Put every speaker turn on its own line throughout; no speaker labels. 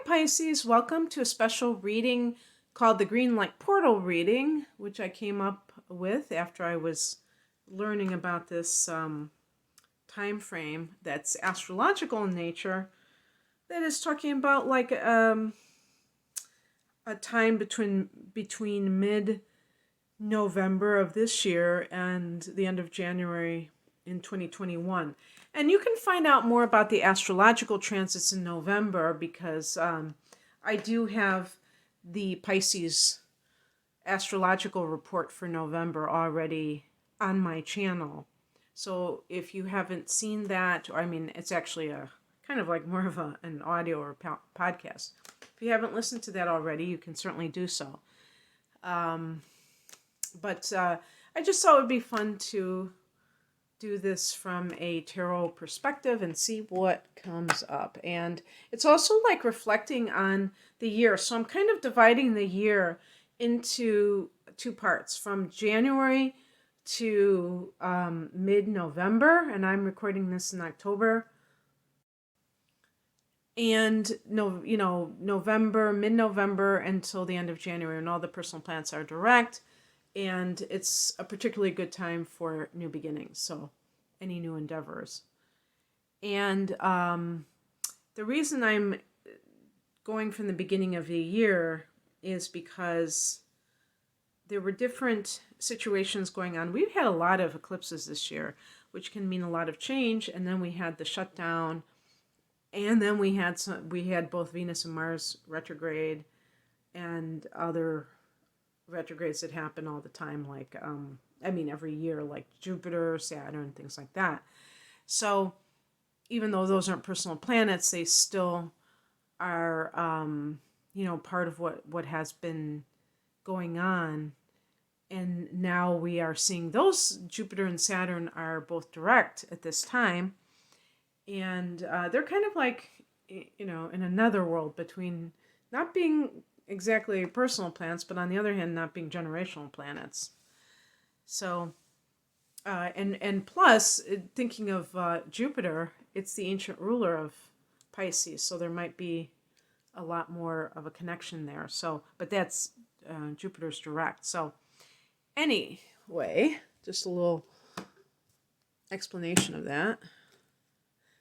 Pisces, welcome to a special reading called the Green Light Portal reading, which I came up with after I was learning about this time frame that's astrological in nature, that is talking about like a time between mid-November of this year and the end of January in 2021. And you can find out more about the astrological transits in November because I do have the Pisces astrological report for November already on my channel. So if you haven't seen that, or I mean, it's actually a kind of like more of an audio or podcast. If you haven't listened to that already, you can certainly do so. But I just thought it would be fun to do this from a tarot perspective and see what comes up. And it's also like reflecting on the year. So I'm kind of dividing the year into two parts, from January to mid-November, and I'm recording this in October. And November, mid-November until the end of January, and all the personal planets are direct. And it's a particularly good time for new beginnings, so any new endeavors. And the reason I'm going from the beginning of the year is because there were different situations going on. We've had a lot of eclipses this year, which can mean a lot of change. And then we had the shutdown, and then we had both Venus and Mars retrograde and other retrogrades that happen all the time, like every year, like Jupiter, Saturn, things like that. So even though those aren't personal planets, they still are part of what has been going on. And now we are seeing those Jupiter and Saturn are both direct at this time, and they're kind of like in another world between not being exactly personal planets, but on the other hand, not being generational planets. So, and plus, thinking of Jupiter, it's the ancient ruler of Pisces, so there might be a lot more of a connection there. So, but that's Jupiter's direct. So, anyway, just a little explanation of that.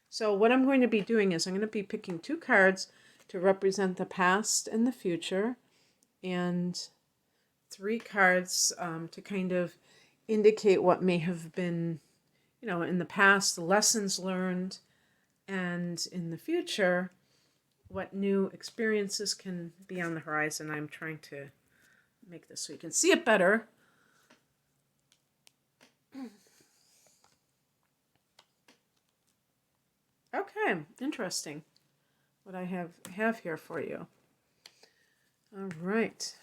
So, what I'm going to be doing is I'm going to be picking two cards to represent the past and the future, and three cards to kind of indicate what may have been, in the past, the lessons learned, and in the future, what new experiences can be on the horizon. I'm trying to make this so you can see it better. Okay, interesting what I have here for you. All right.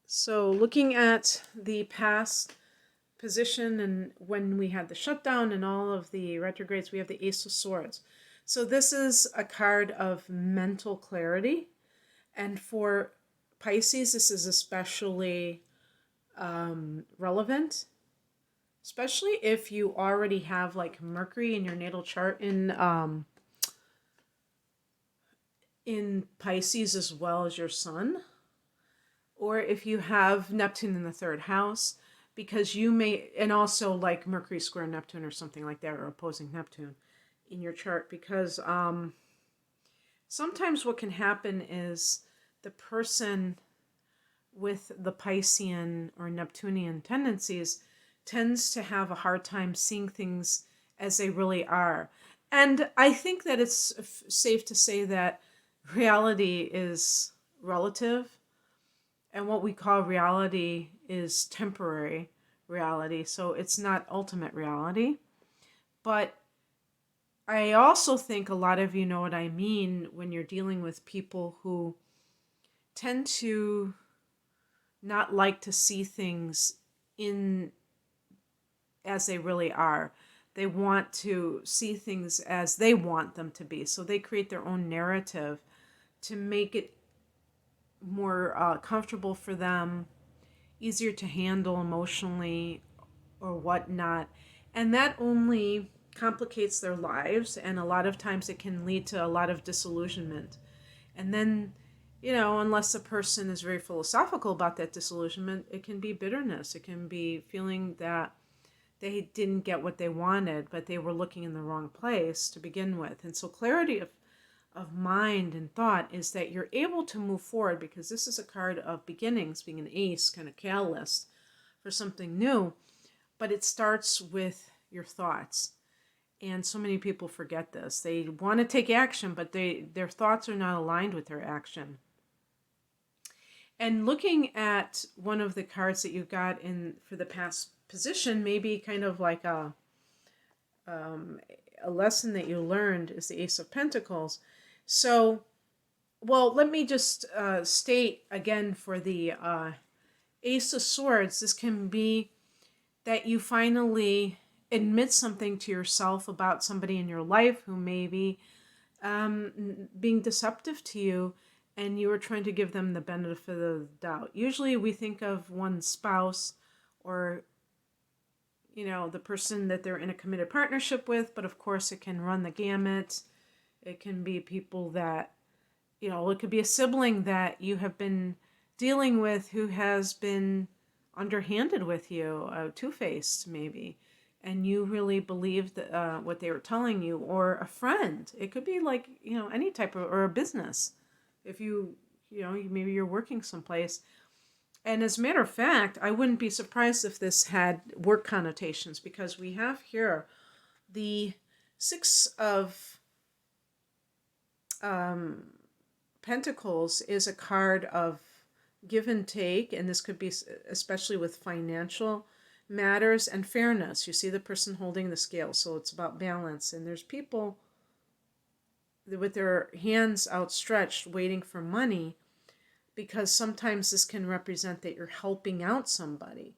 So looking at the past position and when we had the shutdown and all of the retrogrades, we have the Ace of Swords. So this is a card of mental clarity. And for Pisces, this is especially relevant, especially if you already have like Mercury in your natal chart in Pisces as well as your sun, or if you have Neptune in the third house, because you may, and also like Mercury square Neptune or something like that, or opposing Neptune in your chart, because sometimes what can happen is the person with the Piscean or Neptunian tendencies tends to have a hard time seeing things as they really are. And I think that it's safe to say that reality is relative, and what we call reality is temporary reality. So it's not ultimate reality. But I also think a lot of you know what I mean when you're dealing with people who tend to not like to see things as they really are. They want to see things as they want them to be. So they create their own narrative to make it more comfortable for them, easier to handle emotionally or whatnot. And that only complicates their lives, and a lot of times it can lead to a lot of disillusionment. And then, unless the person is very philosophical about that disillusionment, it can be bitterness. It can be feeling that they didn't get what they wanted, but they were looking in the wrong place to begin with. And so clarity of mind and thought is that you're able to move forward, because this is a card of beginnings, being an ace, kind of catalyst for something new. But it starts with your thoughts. And so many people forget this. They want to take action, but their thoughts are not aligned with their action. And looking at one of the cards that you got in for the past position, maybe kind of like a lesson that you learned, is the Ace of Pentacles. So, well, let me just state again for the Ace of Swords, this can be that you finally admit something to yourself about somebody in your life who may be being deceptive to you, and you are trying to give them the benefit of the doubt. Usually we think of one's spouse or, the person that they're in a committed partnership with, but of course it can run the gamut. It can be people that, it could be a sibling that you have been dealing with who has been underhanded with you, two-faced maybe, and you really believed what they were telling you, or a friend. It could be like, any type of, or a business. If maybe you're working someplace. And as a matter of fact, I wouldn't be surprised if this had work connotations, because we have here the Six of Pentacles is a card of give and take, and this could be especially with financial matters and fairness. You see the person holding the scale, so it's about balance. And there's people with their hands outstretched waiting for money, because sometimes this can represent that you're helping out somebody.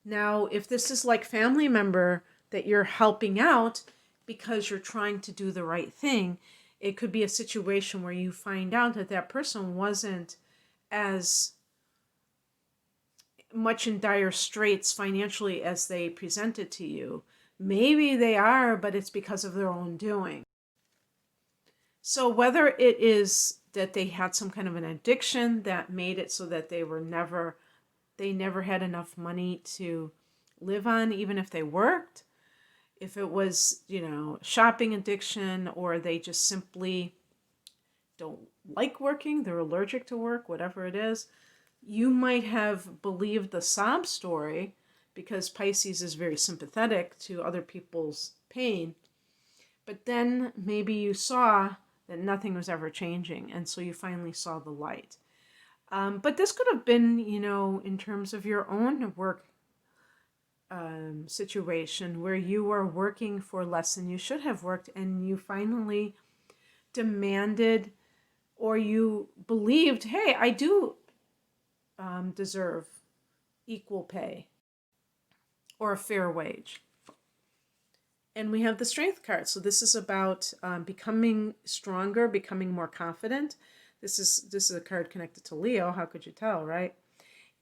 Now, if this is like family member that you're helping out because you're trying to do the right thing, it could be a situation where you find out that that person wasn't as much in dire straits financially as they presented to you. Maybe they are, but it's because of their own doing. So whether it is that they had some kind of an addiction that made it so that they never had enough money to live on, even if they worked, if it was, shopping addiction, or they just simply don't like working, they're allergic to work, whatever it is, you might have believed the sob story, because Pisces is very sympathetic to other people's pain. But then maybe you saw that nothing was ever changing, and so you finally saw the light. But this could have been, in terms of your own work situation, where you were working for less than you should have worked, and you finally demanded, or you believed, hey, I do deserve equal pay or a fair wage. And we have the Strength card. So this is about becoming stronger, becoming more confident. This is a card connected to Leo. How could you tell, right?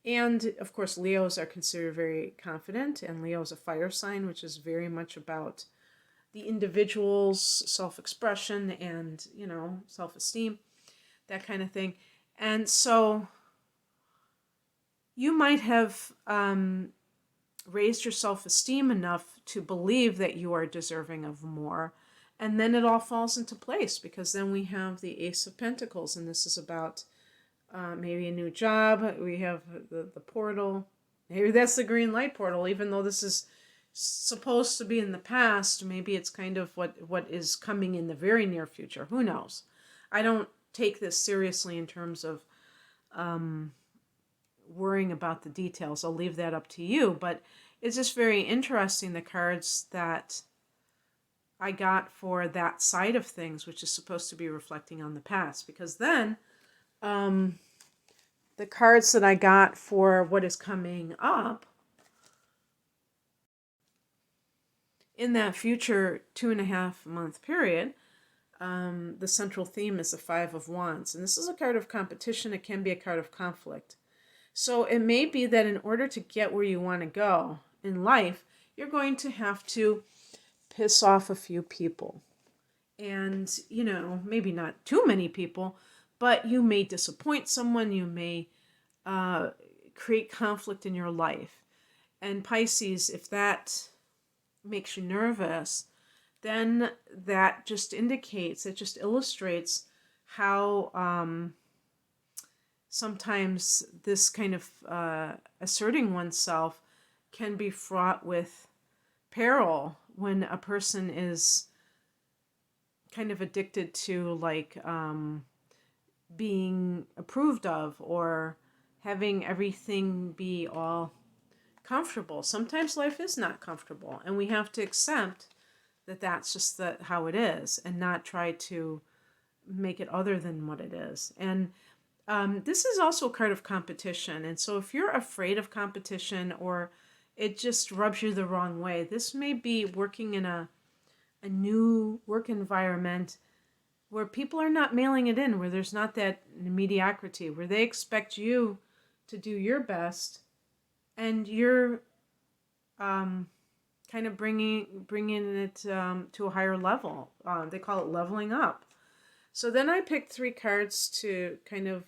And of course, Leos are considered very confident, and Leo is a fire sign, which is very much about the individual's self-expression and, self-esteem, that kind of thing. And so you might have raised your self-esteem enough to believe that you are deserving of more. And then it all falls into place, because then we have the Ace of Pentacles, and this is about maybe a new job. We have the portal. Maybe that's the green light portal, even though this is supposed to be in the past. Maybe it's kind of what is coming in the very near future. Who knows? I don't take this seriously in terms of worrying about the details. I'll leave that up to you. But it's just very interesting, the cards that I got for that side of things, which is supposed to be reflecting on the past. Because then the cards that I got for what is coming up in that future 2.5 month period, the central theme is the Five of Wands. And this is a card of competition. It can be a card of conflict. So it may be that in order to get where you want to go in life, you're going to have to piss off a few people. And, maybe not too many people, but you may disappoint someone. You may create conflict in your life. And Pisces, if that makes you nervous, then that just illustrates how sometimes this kind of asserting oneself can be fraught with peril when a person is kind of addicted to being approved of or having everything be all comfortable. Sometimes life is not comfortable, and we have to accept that that's just how it is, and not try to make it other than what it is. And this is also a card of competition. And so if you're afraid of competition, or it just rubs you the wrong way, this may be working in a new work environment where people are not mailing it in, where there's not that mediocrity, where they expect you to do your best, and you're kind of bringing it to a higher level. They call it leveling up. So then I picked 3 cards to kind of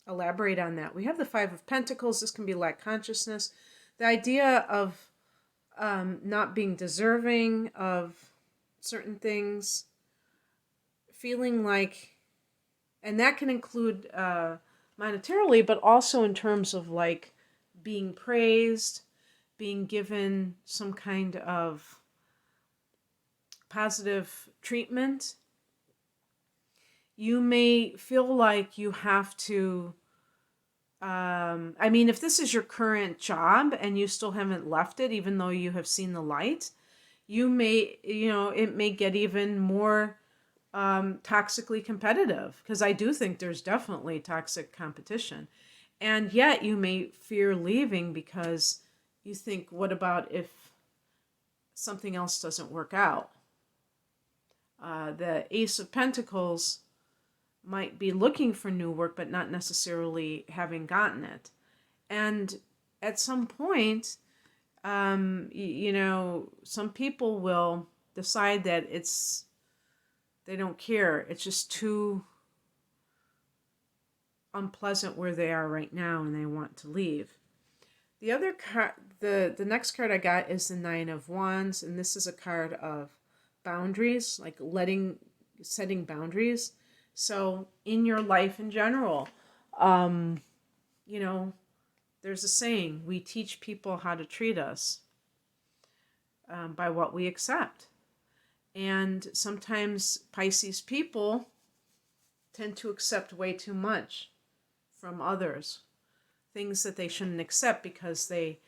elaborate on that. We have the 5 of Pentacles. This can be lack consciousness. The idea of not being deserving of certain things, feeling like, and that can include monetarily, but also in terms of like being praised, being given some kind of positive treatment. You may feel like you have to, if this is your current job and you still haven't left it, even though you have seen the light, you may, it may get even more toxically competitive, because I do think there's definitely toxic competition. And yet you may fear leaving because you think, what about if something else doesn't work out? The Ace of Pentacles might be looking for new work, but not necessarily having gotten it. And at some point, some people will decide that they don't care. It's just too unpleasant where they are right now, and they want to leave. The other card, the next card I got is the 9 of Wands, and this is a card of boundaries, like setting boundaries. So in your life in general, there's a saying, we teach people how to treat us by what we accept. And sometimes Pisces people tend to accept way too much from others, things that they shouldn't accept, because they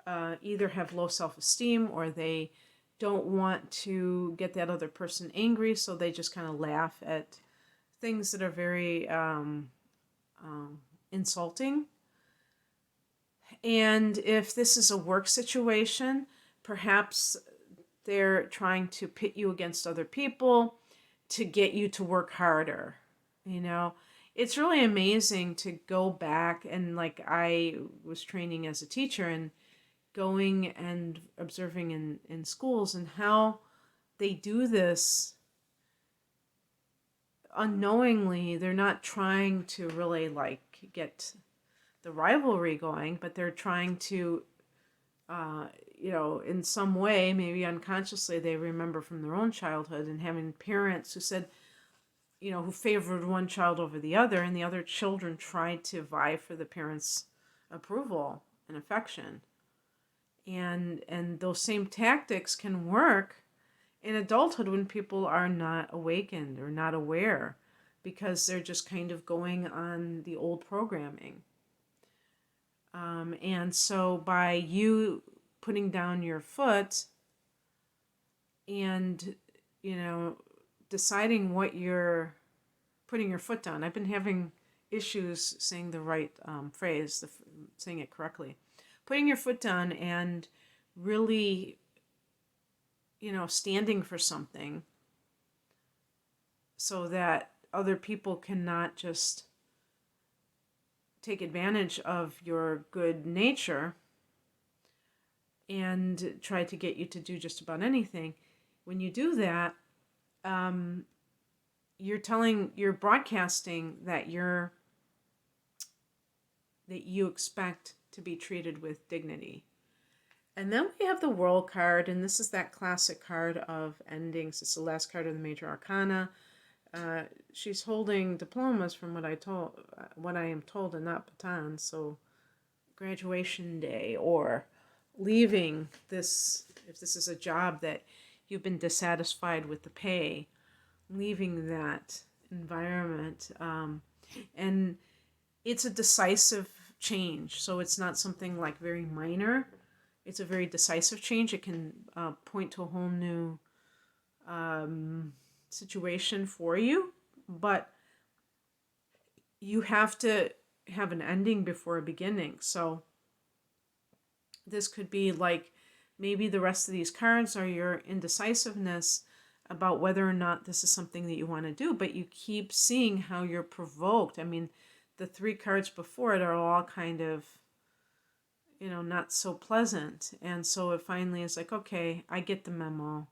either have low self-esteem, or they don't want to get that other person angry, so they just kind of laugh at things that are very insulting. And if this is a work situation, perhaps they're trying to pit you against other people to get you to work harder. It's really amazing to go back, and like I was training as a teacher and going and observing in schools, and how they do this unknowingly. They're not trying to really get the rivalry going, but they're trying to, in some way, maybe unconsciously, they remember from their own childhood and having parents who said, who favored one child over the other, and the other children tried to vie for the parents' approval and affection. And those same tactics can work in adulthood when people are not awakened or not aware, because they're just kind of going on the old programming. And so by you putting down your foot and, deciding what you're putting your foot down. I've been having issues saying the right phrase, saying it correctly. Putting your foot down and really, standing for something, so that other people cannot just take advantage of your good nature. and try to get you to do just about anything. When you do that, you're broadcasting that you expect to be treated with dignity. And then we have the World card, and this is that classic card of endings. It's the last card of the Major Arcana. She's holding diplomas, from what I am told, and not batons. So, graduation day, or leaving this, if this is a job that you've been dissatisfied with the pay, leaving that environment, and it's a decisive change. So it's not something like very minor. It's a very decisive change. It can point to a whole new situation for you, but you have to have an ending before a beginning. So this could be like, maybe the rest of these cards are your indecisiveness about whether or not this is something that you want to do, but you keep seeing how you're provoked. I mean, the 3 cards before it are all kind of, not so pleasant. And so it finally is like, okay, I get the memo.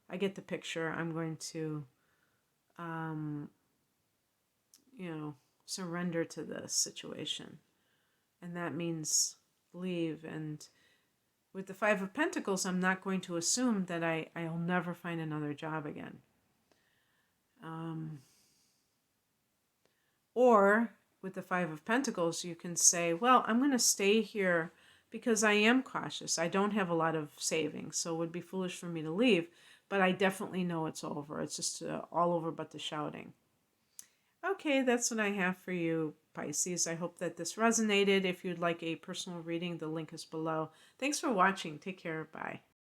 I get the picture. I'm going to, surrender to this situation. And that means leave. And with the 5 of Pentacles, I'm not going to assume that I'll never find another job again. Or with the 5 of Pentacles, you can say, well, I'm going to stay here because I am cautious. I don't have a lot of savings, so it would be foolish for me to leave. But I definitely know it's over. It's just all over but the shouting. Okay, that's what I have for you, Pisces. I hope that this resonated. If you'd like a personal reading, the link is below. Thanks for watching. Take care. Bye.